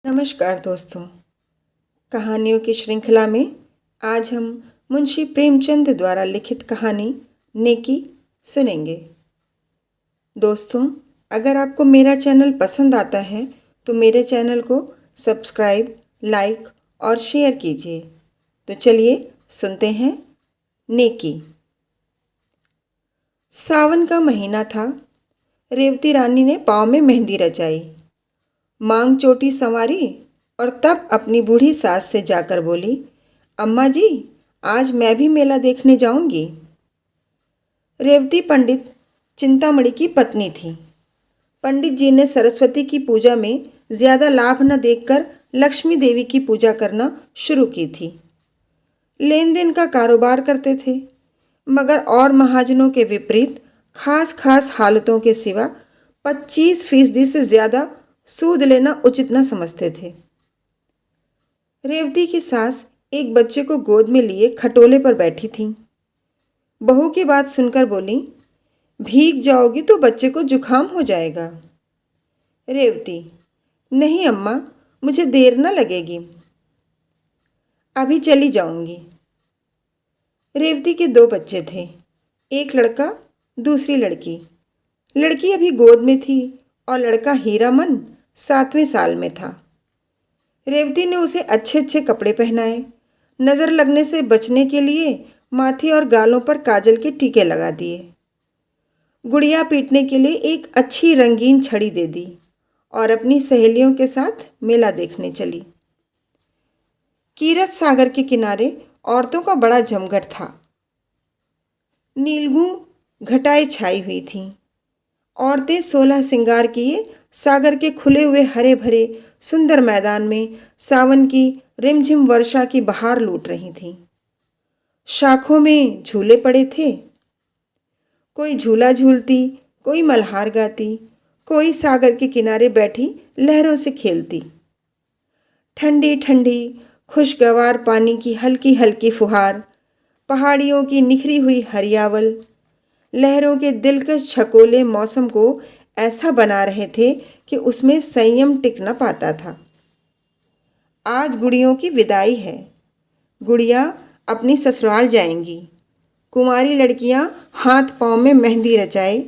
नमस्कार दोस्तों। कहानियों की श्रृंखला में आज हम मुंशी प्रेमचंद द्वारा लिखित कहानी नेकी सुनेंगे। दोस्तों, अगर आपको मेरा चैनल पसंद आता है तो मेरे चैनल को सब्सक्राइब, लाइक और शेयर कीजिए। तो चलिए सुनते हैं नेकी। सावन का महीना था। रेवती रानी ने पाँव में मेहंदी रचाई, मांग चोटी संवारी और तब अपनी बूढ़ी सास से जाकर बोली, अम्मा जी, आज मैं भी मेला देखने जाऊंगी। रेवती पंडित चिंतामणि की पत्नी थी। पंडित जी ने सरस्वती की पूजा में ज्यादा लाभ न देखकर लक्ष्मी देवी की पूजा करना शुरू की थी। लेन देन का कारोबार करते थे, मगर और महाजनों के विपरीत खास खास हालतों के सिवा 25% से ज्यादा सूद लेना उचित न समझते थे। रेवती की सास एक बच्चे को गोद में लिए खटोले पर बैठी थीं। बहू की बात सुनकर बोली, भीग जाओगी तो बच्चे को जुकाम हो जाएगा। रेवती, नहीं अम्मा, मुझे देर न लगेगी, अभी चली जाऊंगी। रेवती के 2 बच्चे थे, एक लड़का, दूसरी लड़की। लड़की अभी गोद में थी और लड़का हीरामन 7वें साल में था। रेवती ने उसे अच्छे अच्छे कपड़े पहनाए, नज़र लगने से बचने के लिए माथे और गालों पर काजल के टीके लगा दिए। गुड़िया पीटने के लिए एक अच्छी रंगीन छड़ी दे दी और अपनी सहेलियों के साथ मेला देखने चली। कीरत सागर के किनारे औरतों का बड़ा जमघट था। नीलगू घटाएं छाई हुई थीं। औरतें 16 श्रृंगार किए सागर के खुले हुए हरे भरे सुंदर मैदान में सावन की रिमझिम वर्षा की बहार लूट रही थीं। शाखों में झूले पड़े थे। कोई झूला झूलती, कोई मल्हार गाती, कोई सागर के किनारे बैठी लहरों से खेलती। ठंडी ठंडी खुशगवार पानी की हल्की हल्की फुहार, पहाड़ियों की निखरी हुई हरियावल, लहरों के दिलकश झकोले मौसम को ऐसा बना रहे थे कि उसमें संयम टिक न पाता था। आज गुड़ियों की विदाई है। गुड़िया अपनी ससुराल जाएंगी। कुंवारी लड़कियां हाथ पांव में मेहंदी रचाए,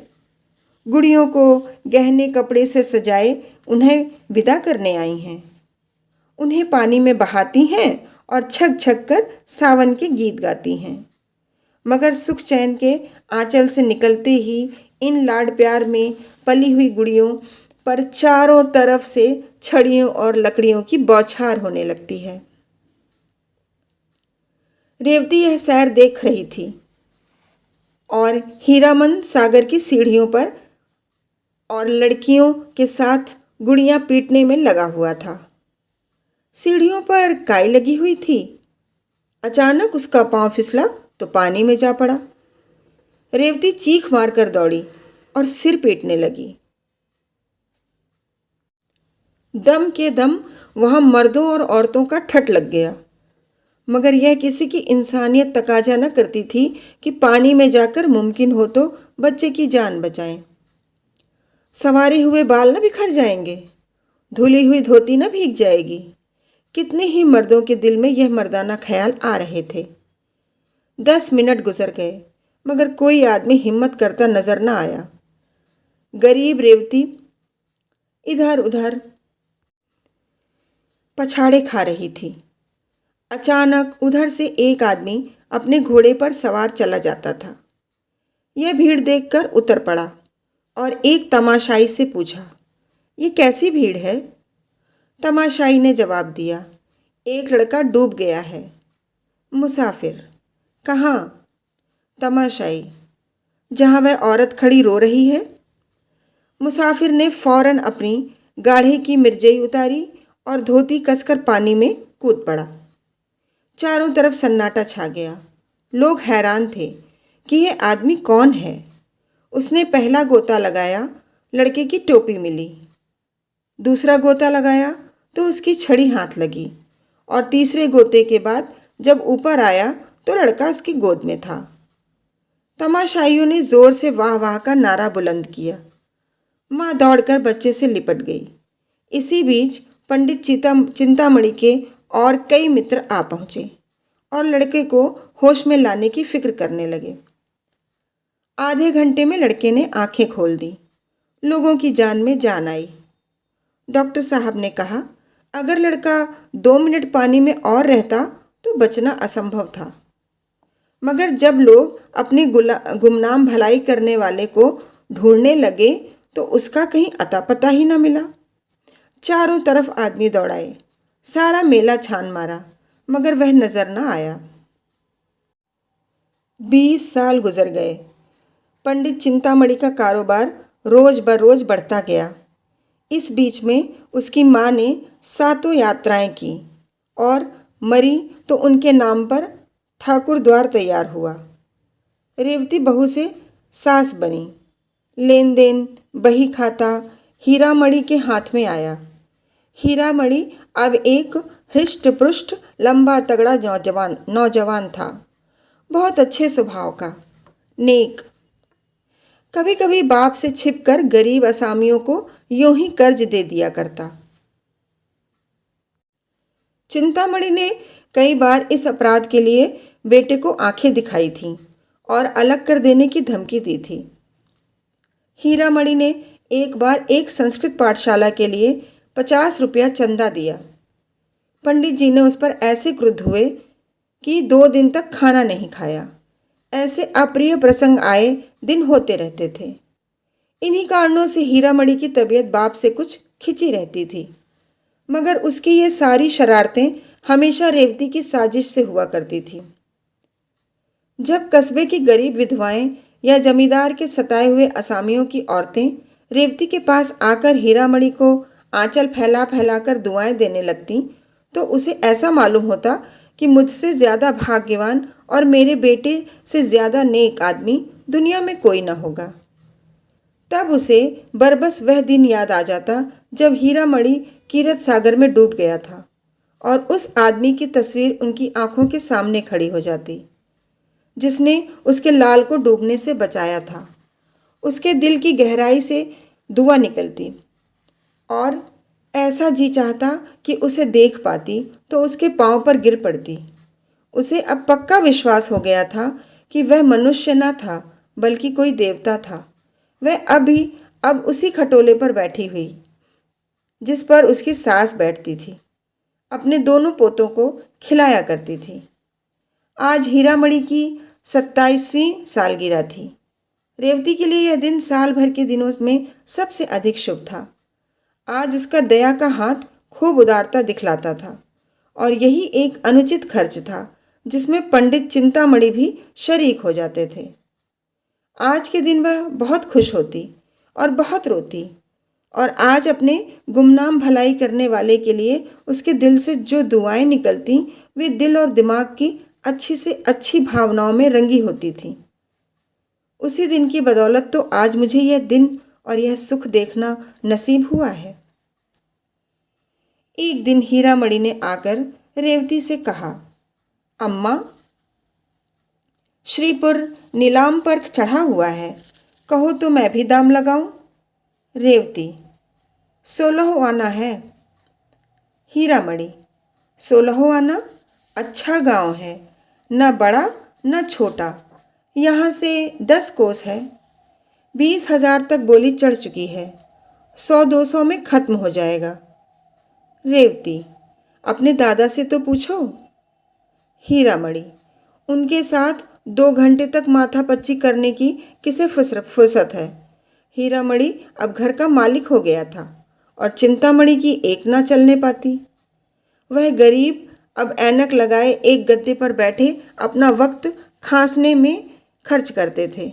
गुड़ियों को गहने कपड़े से सजाए उन्हें विदा करने आई हैं। उन्हें पानी में बहाती हैं और छक छक कर सावन के गीत गाती हैं। मगर सुख चैन के आंचल से निकलते ही इन लाड प्यार में पली हुई गुड़ियों पर चारों तरफ से छड़ियों और लकड़ियों की बौछार होने लगती है। रेवती यह सैर देख रही थी और हीरामन सागर की सीढ़ियों पर और लड़कियों के साथ गुड़ियां पीटने में लगा हुआ था। सीढ़ियों पर काई लगी हुई थी। अचानक उसका पांव फिसला तो पानी में जा पड़ा। रेवती चीख मारकर दौड़ी और सिर पीटने लगी। दम के दम वहां मर्दों और औरतों का ठट लग गया, मगर यह किसी की इंसानियत तकाजा न करती थी कि पानी में जाकर मुमकिन हो तो बच्चे की जान बचाएं। संवारे हुए बाल न बिखर जाएंगे, धुली हुई धोती न भीग जाएगी। कितने ही मर्दों के दिल में यह मर्दाना ख्याल आ रहे थे। 10 मिनट गुजर गए, मगर कोई आदमी हिम्मत करता नजर न आया। गरीब रेवती इधर उधर पछाड़े खा रही थी। अचानक उधर से एक आदमी अपने घोड़े पर सवार चला जाता था। यह भीड़ देखकर उतर पड़ा और एक तमाशाई से पूछा, ये कैसी भीड़ है? तमाशाई ने जवाब दिया, एक लड़का डूब गया है। मुसाफिर, कहाँ? तमाशाई, जहाँ वह औरत खड़ी रो रही है। मुसाफिर ने फौरन अपनी गाढ़े की मिर्जई उतारी और धोती कसकर पानी में कूद पड़ा। चारों तरफ सन्नाटा छा गया। लोग हैरान थे कि यह आदमी कौन है। उसने पहला गोता लगाया, लड़के की टोपी मिली। दूसरा गोता लगाया तो उसकी छड़ी हाथ लगी और तीसरे गोते के बाद जब ऊपर आया तो लड़का उसकी गोद में था। तमाशाइयों ने जोर से वाह वाह का नारा बुलंद किया। माँ दौड़कर बच्चे से लिपट गई। इसी बीच पंडित चिंतामणि के और कई मित्र आ पहुंचे और लड़के को होश में लाने की फिक्र करने लगे। आधे घंटे में लड़के ने आंखें खोल दी। लोगों की जान में जान आई। डॉक्टर साहब ने कहा, अगर लड़का 2 मिनट पानी में और रहता तो बचना असंभव था। मगर जब लोग अपनी गुमनाम भलाई करने वाले को ढूंढने लगे तो उसका कहीं अता पता ही न मिला। चारों तरफ आदमी दौड़ाए, सारा मेला छान मारा, मगर वह नजर न आया। 20 साल गुजर गए। पंडित चिंतामणि का कारोबार रोज बरोज बढ़ता गया। इस बीच में उसकी माँ ने 7 यात्राएं की और मरी तो उनके नाम पर ठाकुर द्वार तैयार हुआ। रेवती बहू से सास बनी। लेन देन, बही खाता हीरामणि के हाथ में आया। हीरामणि अब एक हृष्ट पुष्ट लंबा तगड़ा नौजवान था, बहुत अच्छे स्वभाव का, नेक। कभी कभी बाप से छिपकर गरीब असामियों को यूं ही कर्ज दे दिया करता। चिंतामणि ने कई बार इस अपराध के लिए बेटे को आंखें दिखाई थीं और अलग कर देने की धमकी दी थी। हीरामणि ने एक बार एक संस्कृत पाठशाला के लिए 50 रुपया चंदा दिया। पंडित जी ने उस पर ऐसे क्रुद्ध हुए कि 2 दिन तक खाना नहीं खाया। ऐसे अप्रिय प्रसंग आए दिन होते रहते थे। इन्हीं कारणों से हीरामणि की तबीयत बाप से कुछ खिंची रहती थी, मगर उसकी ये सारी शरारतें हमेशा रेवती की साजिश से हुआ करती थी। जब कस्बे की गरीब विधवाएं या जमींदार के सताए हुए असामियों की औरतें रेवती के पास आकर हीरामणि को आंचल फैला फैला कर दुआएं देने लगती तो उसे ऐसा मालूम होता कि मुझसे ज़्यादा भाग्यवान और मेरे बेटे से ज़्यादा नेक आदमी दुनिया में कोई न होगा। तब उसे बरबस वह दिन याद आ जाता जब हीरामणि कीरत सागर में डूब गया था और उस आदमी की तस्वीर उनकी आंखों के सामने खड़ी हो जाती जिसने उसके लाल को डूबने से बचाया था। उसके दिल की गहराई से दुआ निकलती और ऐसा जी चाहता कि उसे देख पाती तो उसके पांव पर गिर पड़ती। उसे अब पक्का विश्वास हो गया था कि वह मनुष्य न था बल्कि कोई देवता था। वह अब उसी खटोले पर बैठी हुई जिस पर उसकी सास बैठती थी, अपने दोनों पोतों को खिलाया करती थी। आज हीरामणि की 27वीं सालगिरह थी। रेवती के लिए यह दिन साल भर के दिनों में सबसे अधिक शुभ था। आज उसका दया का हाथ खूब उदारता दिखलाता था और यही एक अनुचित खर्च था जिसमें पंडित चिंतामणि भी शरीक हो जाते थे। आज के दिन वह बहुत खुश होती और बहुत रोती और आज अपने गुमनाम भलाई करने वाले के लिए उसके दिल से जो दुआएं निकलती वे दिल और दिमाग की अच्छी से अच्छी भावनाओं में रंगी होती थीं। उसी दिन की बदौलत तो आज मुझे यह दिन और यह सुख देखना नसीब हुआ है। एक दिन हीरामणि ने आकर रेवती से कहा, अम्मा, श्रीपुर नीलाम पर चढ़ा हुआ है, कहो तो मैं भी दाम लगाऊं। रेवती, 16 आना है। हीरामणि, 16 आना? अच्छा गांव है, न बड़ा न छोटा, यहाँ से 10 कोस है। 20,000 तक बोली चढ़ चुकी है, 100-200 में खत्म हो जाएगा। रेवती, अपने दादा से तो पूछो। हीरामणि, उनके साथ 2 घंटे तक माथापच्ची करने की किसे फुर्सत है। हीरामणि अब घर का मालिक हो गया था और चिंतामणि की एक ना चलने पाती। वह गरीब अब ऐनक लगाए एक गद्दे पर बैठे अपना वक्त खांसने में खर्च करते थे।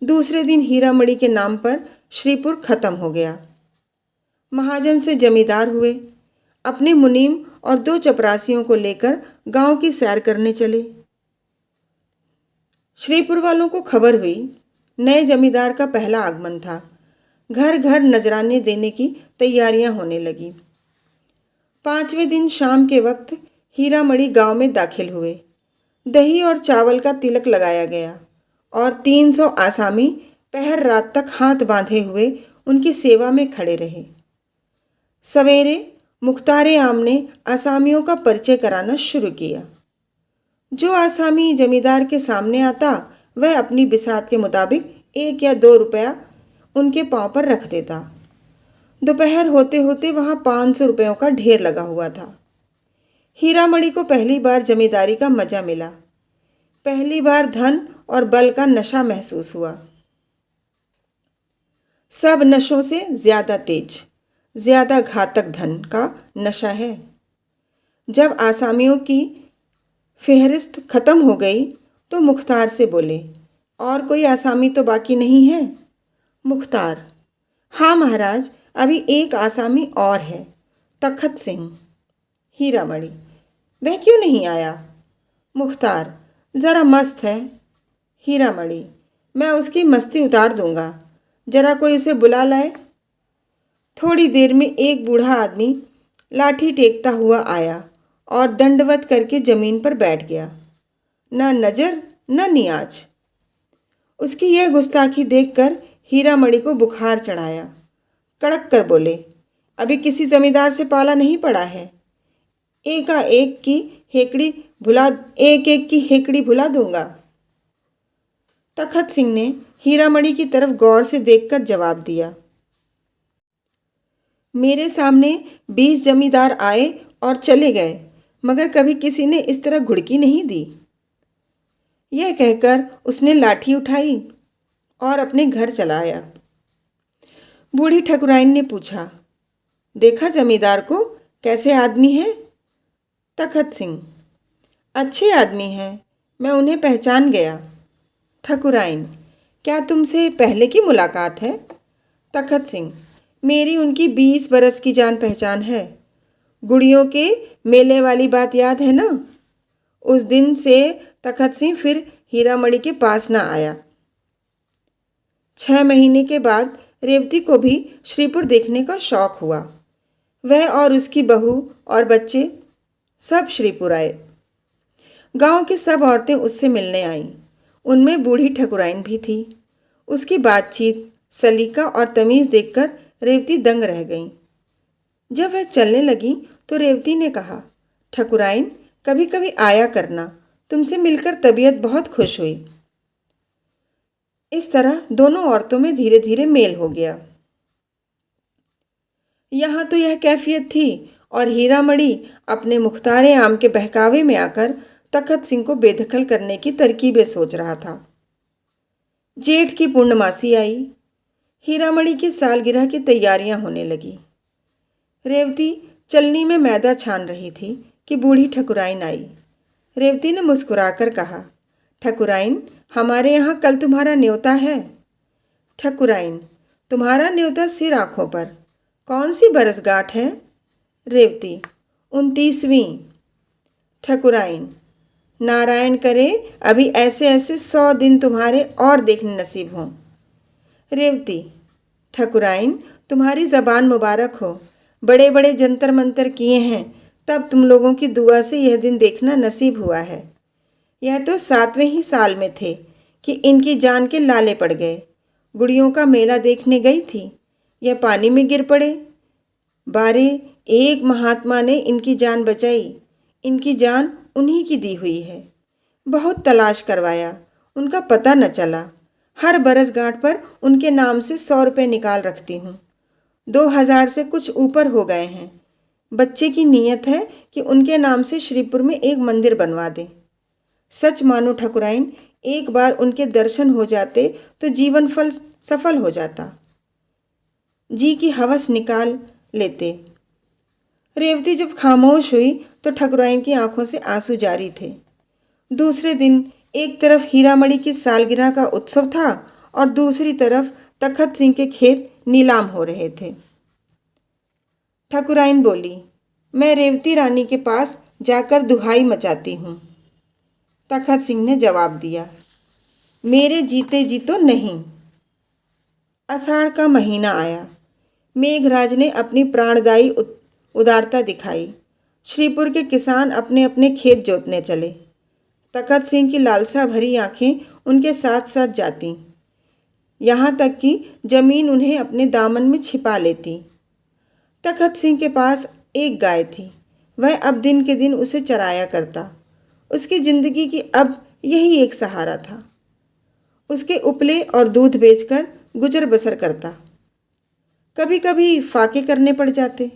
दूसरे दिन हीरामणि के नाम पर श्रीपुर खत्म हो गया। महाजन से जमींदार हुए, अपने मुनीम और 2 चपरासियों को लेकर गांव की सैर करने चले। श्रीपुर वालों को खबर हुई नए जमींदार का पहला आगमन था। घर घर नजराने देने की तैयारियां होने लगी। 5वें दिन शाम के वक्त हीरामणि गांव में दाखिल हुए। दही और चावल का तिलक लगाया गया और 300 आसामी पहर रात तक हाथ बांधे हुए उनकी सेवा में खड़े रहे। सवेरे मुख्तार आम ने आसामियों का परिचय कराना शुरू किया। जो आसामी जमींदार के सामने आता वह अपनी बिसात के मुताबिक 1 या 2 रुपया उनके पांव पर रख देता। दोपहर होते होते वहां 500 रुपयों का ढेर लगा हुआ था। हीरामणि को पहली बार जमींदारी का मजा मिला। पहली बार धन और बल का नशा महसूस हुआ। सब नशों से ज्यादा तेज, ज्यादा घातक धन का नशा है। जब आसामियों की फेहरिस्त खत्म हो गई तो मुख्तार से बोले, और कोई आसामी तो बाकी नहीं है? मुख्तार, हाँ महाराज, अभी एक आसामी और है, तखत सिंह। हीरामणि, वह क्यों नहीं आया? मुख्तार, ज़रा मस्त है। हीरामणि, मैं उसकी मस्ती उतार दूंगा, जरा कोई उसे बुला लाए। थोड़ी देर में एक बूढ़ा आदमी लाठी टेकता हुआ आया और दंडवत करके जमीन पर बैठ गया। न नजर न नियाज। उसकी यह गुस्ताखी देखकर हीरामणि को बुखार चढ़ाया। कड़क कर बोले, अभी किसी जमींदार से पाला नहीं पड़ा है। एक की हेकड़ी भुला दूंगा। तखत सिंह ने हीरामणि की तरफ गौर से देखकर जवाब दिया, मेरे सामने 20 जमींदार आए और चले गए, मगर कभी किसी ने इस तरह घुड़की नहीं दी। यह कहकर उसने लाठी उठाई और अपने घर चला आया। बूढ़ी ठकुराइन ने पूछा, देखा जमींदार को, कैसे आदमी है? तखत सिंह, अच्छे आदमी हैं, मैं उन्हें पहचान गया। ठकुराइन, क्या तुमसे पहले की मुलाकात है? तखत सिंह, मेरी उनकी 20 बरस की जान पहचान है। गुड़ियों के मेले वाली बात याद है ना? उस दिन से तखत सिंह फिर हीरामणि के पास ना आया। 6 महीने के बाद रेवती को भी श्रीपुर देखने का शौक हुआ। वह और उसकी बहू और बच्चे सब श्रीपुर आए। गांव की सब औरतें उससे मिलने आईं। उनमें बूढ़ी ठकुराइन भी थी। उसकी बातचीत, सलीका और तमीज़ देखकर रेवती दंग रह गई। जब वह चलने लगी तो रेवती ने कहा, ठकुराइन, कभी कभी आया करना, तुमसे मिलकर तबीयत बहुत खुश हुई। इस तरह दोनों औरतों में धीरे धीरे मेल हो गया। यहाँ तो यह कैफियत थी और हीरामणि अपने मुख्तार आम के बहकावे में आकर तखत सिंह को बेदखल करने की तरकीबें सोच रहा था। जेठ की पूर्णमासी आई। हीरामणि की सालगिरह की तैयारियां होने लगी। रेवती चलनी में मैदा छान रही थी कि बूढ़ी ठकुराइन आई। रेवती ने मुस्कुराकर कहा, ठकुराइन, हमारे यहाँ कल तुम्हारा न्योता है। ठकुराइन, तुम्हारा न्योता सिर आंखों पर। कौन सी बरसगांठ है? रेवती, 29वीं। ठकुराइन, नारायण करे अभी ऐसे ऐसे 100 दिन तुम्हारे और देखने नसीब हों। रेवती, ठकुराइन, तुम्हारी ज़बान मुबारक हो। बड़े बड़े जंतर मंतर किए हैं, तब तुम लोगों की दुआ से यह दिन देखना नसीब हुआ है। यह तो 7वें ही साल में थे कि इनकी जान के लाले पड़ गए। गुड़ियों का मेला देखने गई थी, यह पानी में गिर पड़े। बारे एक महात्मा ने इनकी जान बचाई। इनकी जान उन्हीं की दी हुई है। बहुत तलाश करवाया, उनका पता न चला। हर बरसगांठ पर उनके नाम से 100 रुपये निकाल रखती हूँ। 2000 से कुछ ऊपर हो गए हैं। बच्चे की नीयत है कि उनके नाम से श्रीपुर में एक मंदिर बनवा दें। सच मानो ठकुराइन, एक बार उनके दर्शन हो जाते तो जीवन फल सफल हो जाता। जी की हवस निकाल लेते। रेवती जब खामोश हुई तो ठकुराइन की आंखों से आंसू जारी थे। दूसरे दिन एक तरफ हीरामणि की सालगिरह का उत्सव था और दूसरी तरफ तखत सिंह के खेत नीलाम हो रहे थे। ठकुराइन बोली, मैं रेवती रानी के पास जाकर दुहाई मचाती हूँ। तखत सिंह ने जवाब दिया, मेरे जीते जी तो नहीं। आषाढ़ का महीना आया। मेघराज ने अपनी प्राणदायी उदारता दिखाई। श्रीपुर के किसान अपने अपने खेत जोतने चले। तखत सिंह की लालसा भरी आंखें उनके साथ साथ जाती, यहाँ तक कि जमीन उन्हें अपने दामन में छिपा लेती। तखत सिंह के पास एक गाय थी। वह अब दिन के दिन उसे चराया करता। उसकी जिंदगी की अब यही एक सहारा था। उसके उपले और दूध बेचकर गुजर बसर करता। कभी कभी फाके करने पड़ जाते।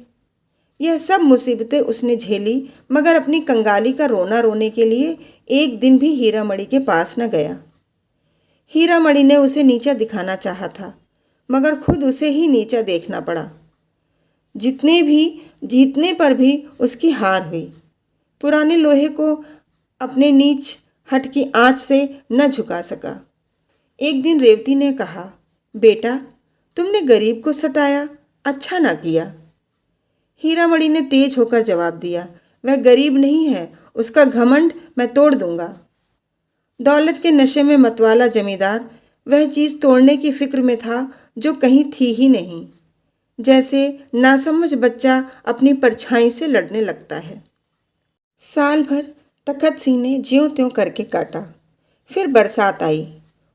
यह सब मुसीबतें उसने झेली, मगर अपनी कंगाली का रोना रोने के लिए एक दिन भी हीरामणि के पास न गया। हीरामणि ने उसे नीचा दिखाना चाहा था, मगर खुद उसे ही नीचा देखना पड़ा। जीतने पर भी उसकी हार हुई। पुराने लोहे को अपने नीच हट की आंच से न झुका सका। एक दिन रेवती ने कहा, बेटा, तुमने गरीब को सताया, अच्छा ना किया। हीरामणि ने तेज होकर जवाब दिया, वह गरीब नहीं है, उसका घमंड मैं तोड़ दूंगा। दौलत के नशे में मतवाला जमींदार वह चीज तोड़ने की फिक्र में था जो कहीं थी ही नहीं। जैसे नासमझ बच्चा अपनी परछाई से लड़ने लगता है। साल भर तखत सिंह ने ज्यों त्यों करके काटा। फिर बरसात आई।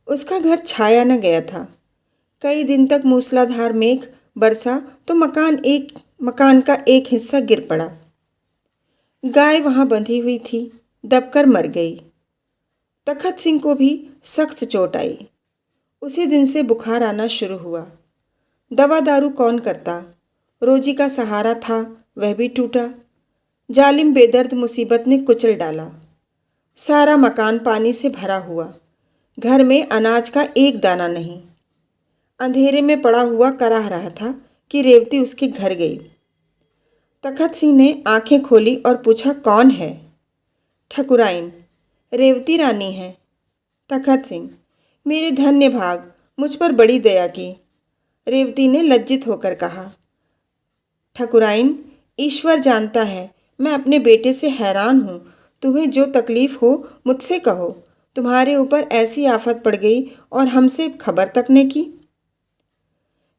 उसका घर छाया न गया था। कई दिन तक मूसलाधार मेघ बरसा तो मकान का एक हिस्सा गिर पड़ा। गाय वहां बंधी हुई थी, दबकर मर गई। तखत सिंह को भी सख्त चोट आई। उसी दिन से बुखार आना शुरू हुआ। दवा दारू कौन करता? रोजी का सहारा था, वह भी टूटा। जालिम बेदर्द मुसीबत ने कुचल डाला। सारा मकान पानी से भरा हुआ। घर में अनाज का एक दाना नहीं। अंधेरे में पड़ा हुआ कराह रहा था कि रेवती उसके घर गई। तखत सिंह ने आंखें खोली और पूछा, कौन है? ठकुराइन, रेवती रानी है। तखत सिंह, मेरे धन्य भाग, मुझ पर बड़ी दया की। रेवती ने लज्जित होकर कहा, ठकुराइन, ईश्वर जानता है मैं अपने बेटे से हैरान हूँ। तुम्हें जो तकलीफ हो मुझसे कहो। तुम्हारे ऊपर ऐसी आफत पड़ गई और हमसे खबर तक न की।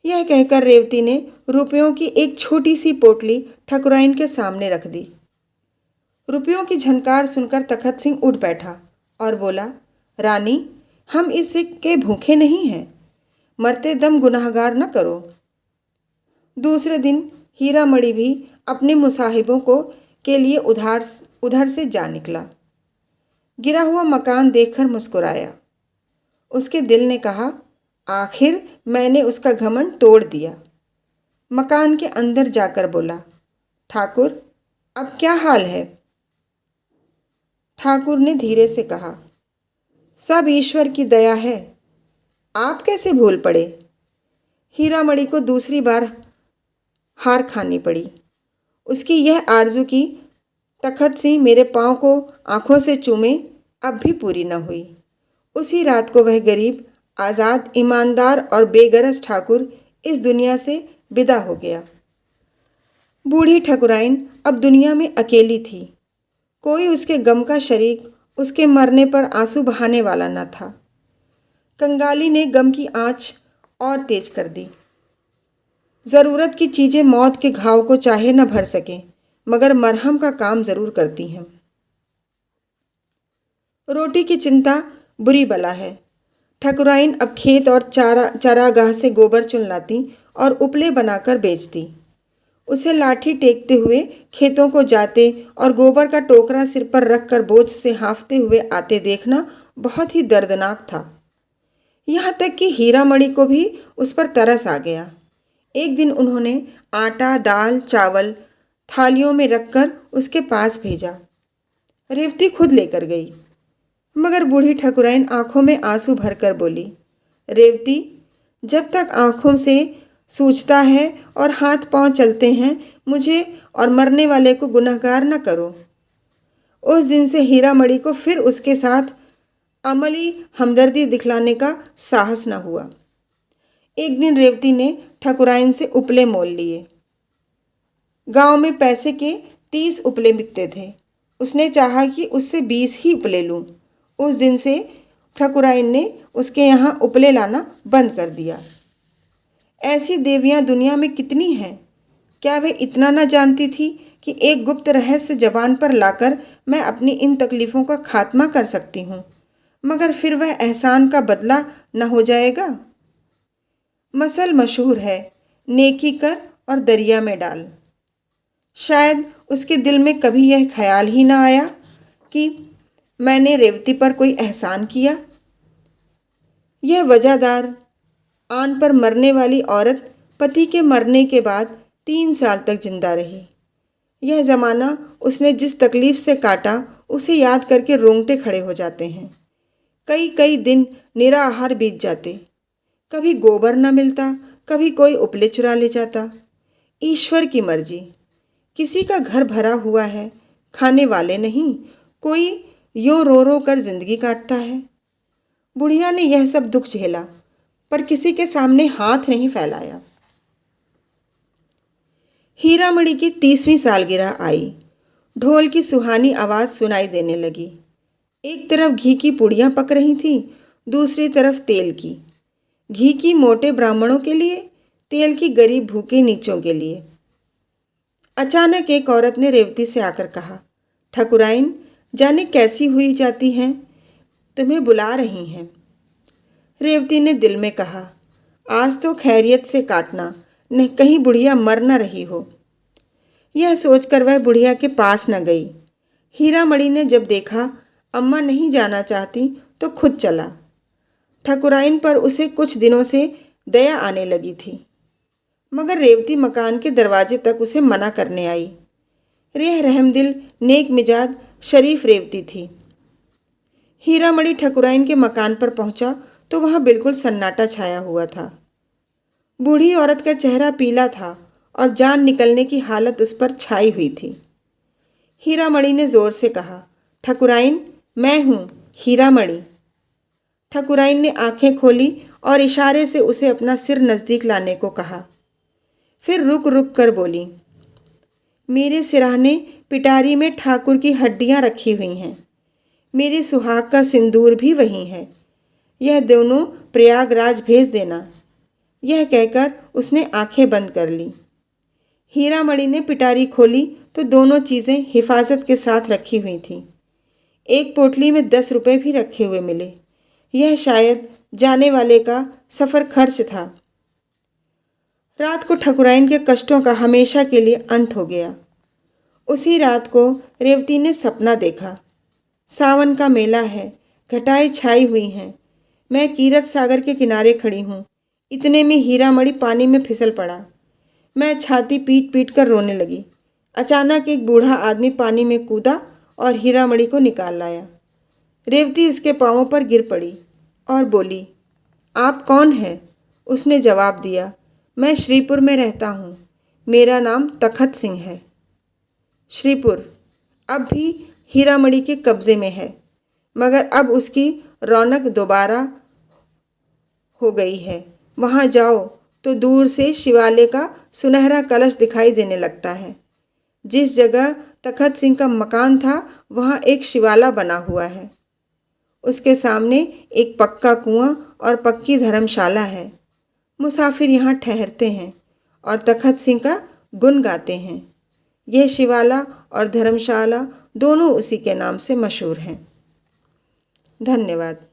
यह कहकर रेवती ने रुपयों की एक छोटी सी पोटली ठकुराइन के सामने रख दी। रुपयों की झनकार सुनकर तखत सिंह उठ बैठा और बोला, रानी, हम इसके भूखे नहीं हैं। मरते दम गुनाहगार न करो। दूसरे दिन हीरामणि भी अपने मुसाहिबों को के लिए उधर से जा निकला। गिरा हुआ मकान देखकर मुस्कुराया। उसके दिल ने कहा, आखिर मैंने उसका घमंड तोड़ दिया। मकान के अंदर जाकर बोला, ठाकुर, अब क्या हाल है? ठाकुर ने धीरे से कहा, सब ईश्वर की दया है। आप कैसे भूल पड़े? हीरामणि को दूसरी बार हार खानी पड़ी। उसकी यह आरजू की तखत सिंह मेरे पाँव को आंखों से चूमे अब भी पूरी न हुई। उसी रात को वह गरीब, आज़ाद, ईमानदार और बेगरज ठाकुर इस दुनिया से विदा हो गया। बूढ़ी ठकुराइन अब दुनिया में अकेली थी। कोई उसके गम का शरीक, उसके मरने पर आंसू बहाने वाला न था। कंगाली ने गम की आंच और तेज कर दी। ज़रूरत की चीज़ें मौत के घाव को चाहे न भर सकें, मगर मरहम का काम ज़रूर करती हैं। रोटी की चिंता बुरी बला है। ठकुराइन अब खेत और चारागाह से गोबर चुन लाती और उपले बनाकर बेचती। उसे लाठी टेकते हुए खेतों को जाते और गोबर का टोकरा सिर पर रखकर बोझ से हाँफते हुए आते देखना बहुत ही दर्दनाक था। यहाँ तक कि हीरामणि को भी उस पर तरस आ गया। एक दिन उन्होंने आटा, दाल, चावल थालियों में रखकर उसके पास भेजा। रेवती खुद लेकर गई, मगर बूढ़ी ठकुराइन आंखों में आंसू भरकर बोली, रेवती, जब तक आंखों से सूझता है और हाथ पांव चलते हैं, मुझे और मरने वाले को गुनहगार न करो। उस दिन से हीरामणि को फिर उसके साथ अमली हमदर्दी दिखलाने का साहस न हुआ। एक दिन रेवती ने ठकुराइन से उपले मोल लिए। गांव में पैसे के 30 उपले बिकते थे। उसने चाहा कि उससे 20 ही उपले लूं। उस दिन से ठकुराइन ने उसके यहाँ उपले लाना बंद कर दिया। ऐसी देवियाँ दुनिया में कितनी हैं? क्या वे इतना न जानती थी कि एक गुप्त रहस्य जबान पर लाकर मैं अपनी इन तकलीफ़ों का खात्मा कर सकती हूँ, मगर फिर वह एहसान का बदला न हो जाएगा। मसल मशहूर है, नेकी कर और दरिया में डाल। शायद उसके दिल में कभी यह ख्याल ही ना आया कि मैंने रेवती पर कोई एहसान किया। यह वजहदार आन पर मरने वाली औरत पति के मरने के बाद 3 साल तक जिंदा रही। यह ज़माना उसने जिस तकलीफ से काटा उसे याद करके रोंगटे खड़े हो जाते हैं। कई कई दिन निराहार बीत जाते। कभी गोबर न मिलता, कभी कोई उपले चुरा ले जाता। ईश्वर की मर्जी। किसी का घर भरा हुआ है, खाने वाले नहीं, कोई यूं रो रो कर जिंदगी काटता है। बुढ़िया ने यह सब दुख झेला पर किसी के सामने हाथ नहीं फैलाया। हीरामणि की 30वीं सालगिरह आई। ढोल की सुहानी आवाज़ सुनाई देने लगी। एक तरफ घी की पुड़ियाँ पक रही थीं, दूसरी तरफ तेल की। घी की मोटे ब्राह्मणों के लिए, तेल की गरीब भूखे नीचों के लिए। अचानक एक औरत ने रेवती से आकर कहा, ठकुराइन, जाने कैसी हुई जाती हैं, तुम्हें बुला रही हैं। रेवती ने दिल में कहा, आज तो खैरियत से काटना, नहीं कहीं बुढ़िया मर न रही हो। यह सोचकर वह बुढ़िया के पास न गई। हीरामणि ने जब देखा अम्मा नहीं जाना चाहती तो खुद चला। ठकुराइन पर उसे कुछ दिनों से दया आने लगी थी, मगर रेवती मकान के दरवाजे तक उसे मना करने आई। रेह रहमदिल, नेक मिजाज, शरीफ रेवती थी। हीरामणि ठकुराइन के मकान पर पहुंचा तो वहां बिल्कुल सन्नाटा छाया हुआ था। बूढ़ी औरत का चेहरा पीला था और जान निकलने की हालत उस पर छाई हुई थी। हीरामणि ने जोर से कहा, ठकुराइन, मैं हूँ हीरामणि। ठकुराइन ने आंखें खोली और इशारे से उसे अपना सिर नज़दीक लाने को कहा। फिर रुक रुक कर बोली, मेरे सिरहाने पिटारी में ठाकुर की हड्डियाँ रखी हुई हैं। मेरे सुहाग का सिंदूर भी वहीं है। यह दोनों प्रयागराज भेज देना। यह कहकर उसने आंखें बंद कर ली। हीरामणि ने पिटारी खोली तो दोनों चीज़ें हिफाजत के साथ रखी हुई थीं। एक पोटली में 10 रुपये भी रखे हुए मिले। यह शायद जाने वाले का सफ़र खर्च था। रात को ठकुराइन के कष्टों का हमेशा के लिए अंत हो गया। उसी रात को रेवती ने सपना देखा। सावन का मेला है, घटाएं छाई हुई हैं। मैं कीरत सागर के किनारे खड़ी हूँ। इतने में हीरामणि पानी में फिसल पड़ा। मैं छाती पीट पीट कर रोने लगी। अचानक एक बूढ़ा आदमी पानी में कूदा और हीरामणि को निकाल लाया। रेवती उसके पांवों पर गिर पड़ी और बोली, आप कौन हैं? उसने जवाब दिया, मैं श्रीपुर में रहता हूँ। मेरा नाम तखत सिंह है। श्रीपुर अब भी हीरामणि के कब्जे में है, मगर अब उसकी रौनक दोबारा हो गई है। वहाँ जाओ तो दूर से शिवालय का सुनहरा कलश दिखाई देने लगता है। जिस जगह तखत सिंह का मकान था वहाँ एक शिवाला बना हुआ है। उसके सामने एक पक्का कुआं और पक्की धर्मशाला है। मुसाफिर यहाँ ठहरते हैं और तखत सिंह का गुण गाते हैं। यह शिवाला और धर्मशाला दोनों उसी के नाम से मशहूर हैं। धन्यवाद।